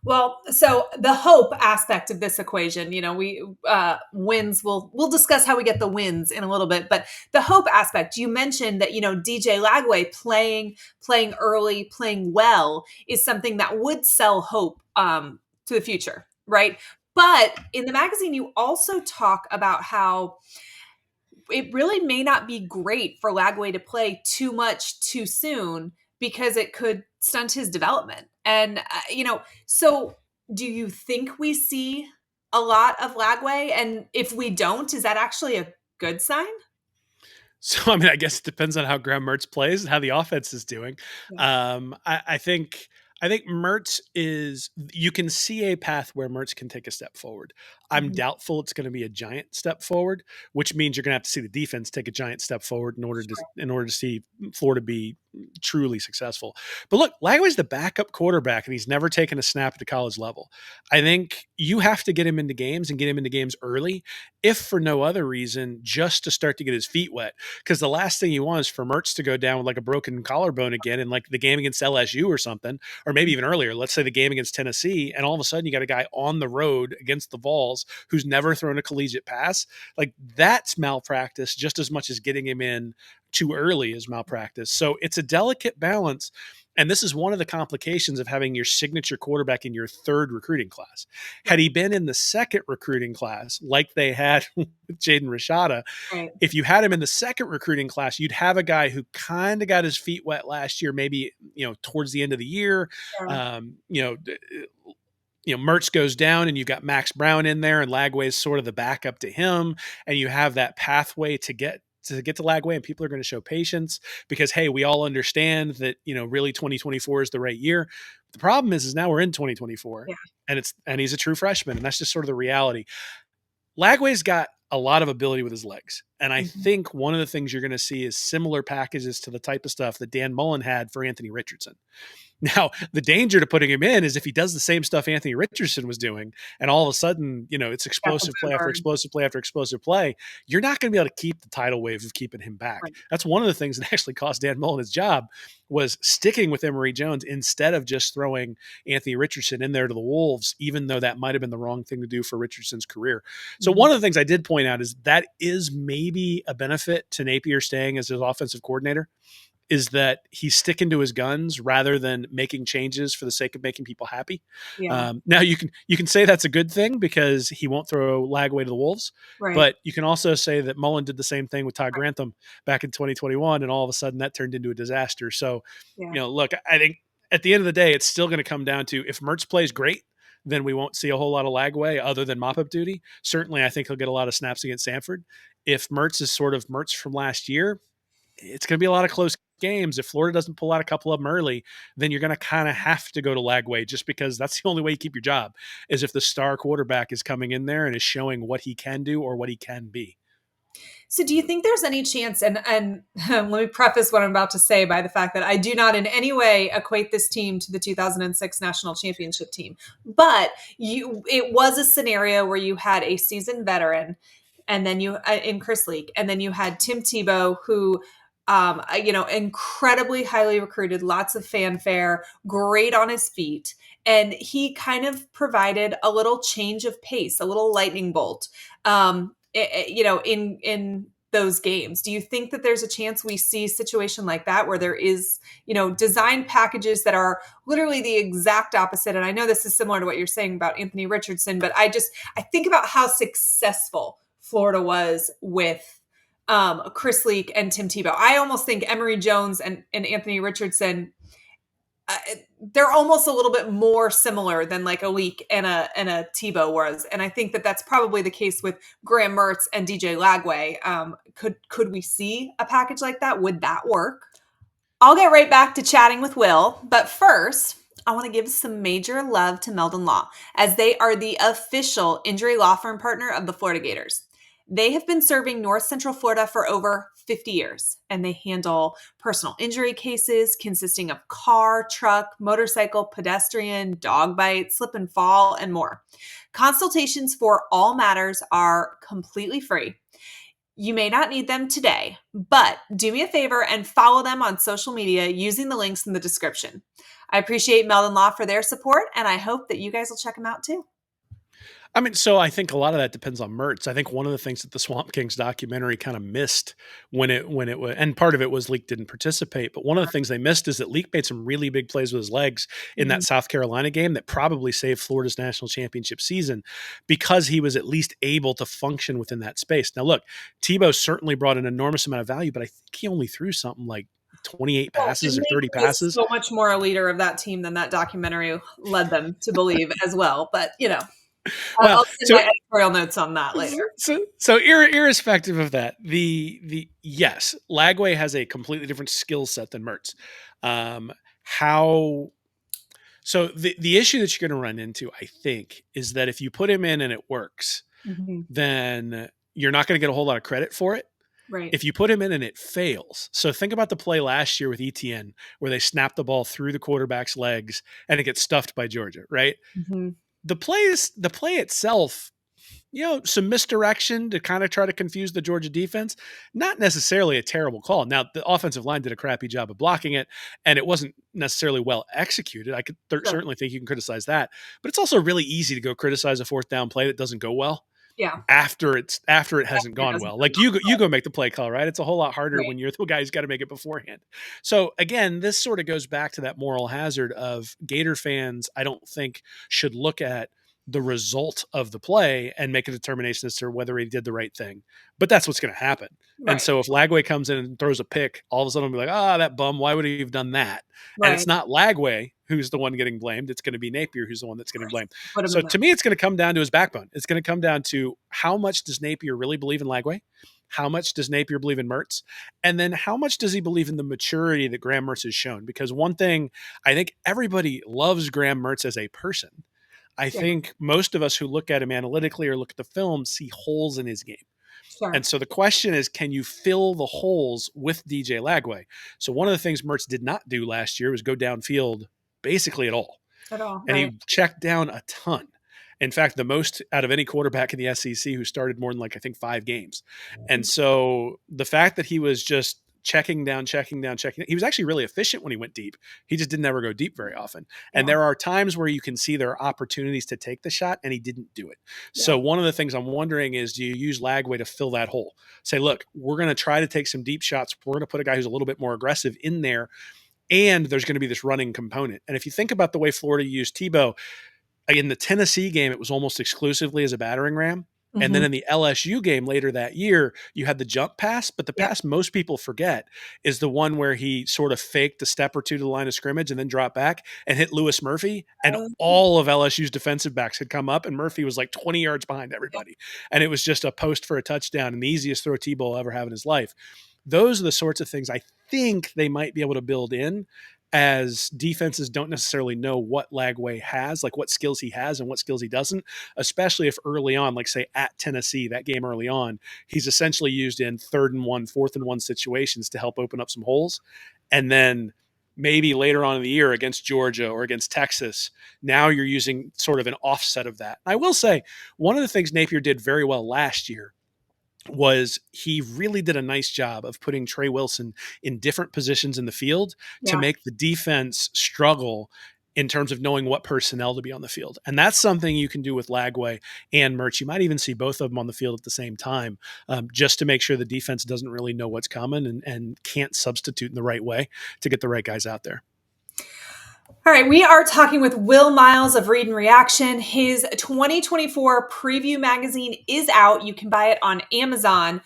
Well, so the hope aspect of this equation, we wins. We'll discuss how we get the wins in a little bit, but the hope aspect, you mentioned that DJ Lagway playing early, playing well is something that would sell hope to the future, right? But in the magazine, you also talk about how it really may not be great for Lagway to play too much too soon because it could stunt his development. And, so do you think we see a lot of Lagway? And if we don't, is that actually a good sign? So, I mean, I guess it depends on how Graham Mertz plays and how the offense is doing. Yeah. I think Mertz is, you can see a path where Mertz can take a step forward. I'm Mhm. doubtful it's going to be a giant step forward, which means you're going to have to see the defense take a giant step forward in order to see Florida be truly successful. But look, Lagway's the backup quarterback and he's never taken a snap at the college level. I think you have to get him into games and get him into games early, if for no other reason, just to start to get his feet wet. Because the last thing you want is for Mertz to go down with like a broken collarbone again in like the game against LSU or something, or maybe even earlier. Let's say the game against Tennessee, and all of a sudden you got a guy on the road against the Vols who's never thrown a collegiate pass. Like that's malpractice just as much as getting him in too early is malpractice. So it's a delicate balance. And this is one of the complications of having your signature quarterback in your third recruiting class. Had he been in the second recruiting class, like they had with Jaden Rashada, Right. if you had him in the second recruiting class, you'd have a guy who kind of got his feet wet last year, maybe, towards the end of the year. Yeah. Mertz goes down and you've got Max Brown in there and Lagway's sort of the backup to him. And you have that pathway to get to Lagway, and people are going to show patience because, hey, we all understand that, really 2024 is the right year. The problem is now we're in 2024 Yeah. and he's a true freshman. And that's just sort of the reality. Lagway's got a lot of ability with his legs. And I Mhm. think one of the things you're going to see is similar packages to the type of stuff that Dan Mullen had for Anthony Richardson. Now, the danger to putting him in is if he does the same stuff Anthony Richardson was doing, and all of a sudden, it's Got the explosive play after boomer. explosive play after explosive play, you're not going to be able to keep the tidal wave of keeping him back. Right. That's one of the things that actually cost Dan Mullen his job, was sticking with Emory Jones instead of just throwing Anthony Richardson in there to the Wolves, even though that might have been the wrong thing to do for Richardson's career. So Mhm. one of the things I did point out is that is maybe a benefit to Napier staying as his offensive coordinator, is that he's sticking to his guns rather than making changes for the sake of making people happy. Yeah. Now you can say that's a good thing because he won't throw Lagway to the Wolves, Right. but you can also say that Mullen did the same thing with Todd Grantham back in 2021, and all of a sudden that turned into a disaster. So, Yeah. look, I think at the end of the day, it's still going to come down to if Mertz plays great, then we won't see a whole lot of Lagway other than mop-up duty. Certainly, I think he'll get a lot of snaps against Sanford. If Mertz is sort of Mertz from last year, it's going to be a lot of close games. If Florida doesn't pull out a couple of them early, then you're going to kind of have to go to Lagway, just because that's the only way you keep your job, is if the star quarterback is coming in there and is showing what he can do or what he can be. So do you think there's any chance, and let me preface what I'm about to say by the fact that I do not in any way equate this team to the 2006 national championship team, but it was a scenario where you had a seasoned veteran and then you in Chris Leak, and then you had Tim Tebow, who incredibly highly recruited, lots of fanfare, great on his feet, and he kind of provided a little change of pace, a little lightning bolt. In those games, do you think that there's a chance we see a situation like that where there is, design packages that are literally the exact opposite? And I know this is similar to what you're saying about Anthony Richardson, but I think about how successful Florida was with Chris Leak and Tim Tebow. I almost think Emory Jones and Anthony Richardson, they're almost a little bit more similar than like a Leak and a Tebow was. And I think that that's probably the case with Graham Mertz and DJ Lagway. Could we see a package like that? Would that work? I'll get right back to chatting with Will, but first, I want to give some major love to Meldon Law, as they are the official injury law firm partner of the Florida Gators. They have been serving North Central Florida for over 50 years, and they handle personal injury cases consisting of car, truck, motorcycle, pedestrian, dog bite, slip and fall, and more. Consultations for all matters are completely free. You may not need them today, but do me a favor and follow them on social media using the links in the description. I appreciate Meldon Law for their support, and I hope that you guys will check them out too. I mean, so I think a lot of that depends on Mertz. I think one of the things that the Swamp Kings documentary kind of missed when it was, and part of it was Leak didn't participate, but one of the things they missed is that Leak made some really big plays with his legs in that South Carolina game that probably saved Florida's national championship season because he was at least able to function within that space. Now, look, Tebow certainly brought an enormous amount of value, but I think he only threw something like 28 passes or 30 passes. So much more a leader of that team than that documentary led them to believe as well. But, Well, I'll send my editorial notes on that later. So irrespective of that, yes, Lagway has a completely different skill set than Mertz. So the issue that you're going to run into, I think, is that if you put him in and it works, then you're not going to get a whole lot of credit for it. Right. If you put him in and it fails. So think about the play last year with ETN where they snapped the ball through the quarterback's legs and it gets stuffed by Georgia, right? The play itself, some misdirection to kind of try to confuse the Georgia defense, not necessarily a terrible call. Now, the offensive line did a crappy job of blocking it, and it wasn't necessarily well executed. I could certainly think you can criticize that, but it's also really easy to go criticize a fourth down play that doesn't go well. Yeah. After it hasn't gone well. Like you go make the play call, right? It's a whole lot harder when you're the guy who's got to make it beforehand. So again, this sort of goes back to that moral hazard of Gator fans, I don't think should look at the result of the play and make a determination as to whether he did the right thing. But that's what's going to happen. Right. And so if Lagway comes in and throws a pick, all of a sudden we'll be like, that bum, why would he have done that? Right. And it's not Lagway who's the one getting blamed. It's going to be Napier who's the one that's getting blamed. So to me, it's going to come down to his backbone. It's going to come down to how much does Napier really believe in Lagway? How much does Napier believe in Mertz? And then how much does he believe in the maturity that Graham Mertz has shown? Because one thing, I think everybody loves Graham Mertz as a person. I think most of us who look at him analytically or look at the film see holes in his game. Sure. And so the question is, can you fill the holes with DJ Lagway? So one of the things Mertz did not do last year was go downfield basically at all. And he checked down a ton. In fact, the most out of any quarterback in the SEC who started more than 5 games. And so the fact that he was just checking down. He was actually really efficient when he went deep. He just didn't ever go deep very often. And there are times where you can see there are opportunities to take the shot, and he didn't do it. Yeah. So one of the things I'm wondering is, do you use Lagway to fill that hole? Say, look, we're going to try to take some deep shots. We're going to put a guy who's a little bit more aggressive in there, and there's going to be this running component. And if you think about the way Florida used Tebow, in the Tennessee game, it was almost exclusively as a battering ram. And then in the LSU game later that year, you had the jump pass, but the pass most people forget is the one where he sort of faked a step or two to the line of scrimmage and then dropped back and hit Lewis Murphy. And all of LSU's defensive backs had come up and Murphy was 20 yards behind everybody. And it was just a post for a touchdown and the easiest throw Tebow will ever have in his life. Those are the sorts of things I think they might be able to build in, as defenses don't necessarily know what Lagway has, what skills he has and what skills he doesn't, especially if early on, say at Tennessee, that game early on, he's essentially used in 3rd and 1, 4th and 1 situations to help open up some holes. And then maybe later on in the year against Georgia or against Texas, now you're using sort of an offset of that. I will say, one of the things Napier did very well last year was he really did a nice job of putting Trey Wilson in different positions in the field to make the defense struggle in terms of knowing what personnel to be on the field. And that's something you can do with Lagway and Mertz. You might even see both of them on the field at the same time, just to make sure the defense doesn't really know what's coming and can't substitute in the right way to get the right guys out there. All right, we are talking with Will Miles of Read and Reaction. His 2024 preview magazine is out. You can buy it on Amazon.